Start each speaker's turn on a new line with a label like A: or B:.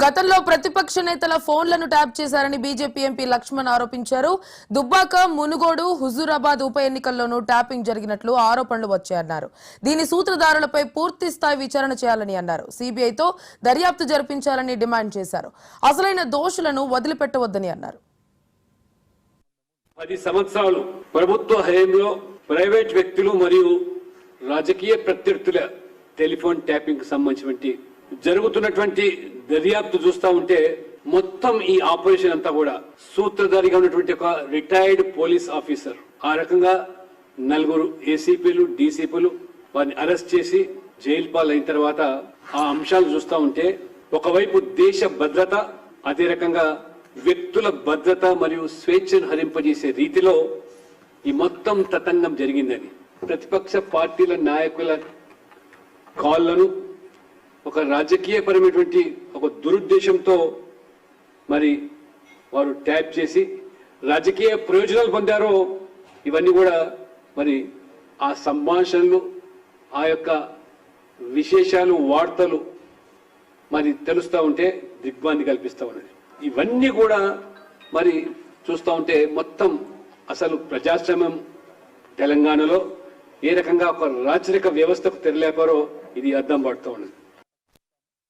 A: గతంలో ప్రతిపక్ష నేతల ఫోన్లను ట్యాప్ చేశారని బీజేపీ ఎంపీ లక్ష్మణ్ ఆరోపించారు. దుబ్బాక, మునుగోడు, హుజూరాబాద్ ఉప ఎన్నికల్లోనూ ట్యాపింగ్ జరిగినట్లు ఆరోపణలు వచ్చాయన్నారు. దీని సూత్రధారులపై పూర్తి స్థాయి విచారణ చేయాలని అన్నారు. సిబిఐతో దర్యాప్తు జరిపించాలని డిమాండ్ చేశారు. అసలైన దోషులను వదిలిపెట్టవద్దని అన్నారు.
B: 10 సంవత్సరాలు ప్రభుత్వ హయాంలో ప్రైవేట్ వ్యక్తులు మరియు రాజకీయ ప్రత్యర్థుల టెలిఫోన్ ట్యాపింగ్ సంబంధించి జరుగుతున్నటువంటి దర్యాప్తు చూస్తా ఉంటే మొత్తం ఈ ఆపరేషన్ అంతా కూడా సూత్రధారిగా ఉన్నటువంటి ఒక రిటైర్డ్ పోలీస్ ఆఫీసర్ ఆ రకంగా 4 ఏసీపీలు డీసీపీలు వారిని అరెస్ట్ చేసి జైలు పాలైన తర్వాత ఆ అంశాలు చూస్తా ఉంటే ఒకవైపు దేశ భద్రత, అదే రకంగా వ్యక్తుల భద్రత మరియు స్వేచ్ఛను హరింపజేసే రీతిలో ఈ మొత్తం తతంగం జరిగిందని ప్రతిపక్ష పార్టీల నాయకుల కాళ్లను ఒక రాజకీయపరమైనటువంటి ఒక దురుద్దేశంతో మరి వారు ట్యాప్ చేసి రాజకీయ ప్రయోజనాలు పొందారో ఇవన్నీ కూడా మరి ఆ సంభాషణలు, ఆ యొక్క విశేషాలు, వార్తలు మరి తెలుస్తూ ఉంటే దిగ్భ్రాంతి కల్పిస్తూ ఉన్నది. ఇవన్నీ కూడా మరి చూస్తూ ఉంటే మొత్తం అసలు ప్రజాస్వామ్యం తెలంగాణలో ఏ రకంగా ఒక రాచరిక వ్యవస్థకు తెరలేపారో ఇది అర్థం పడుతూ ఉన్నది.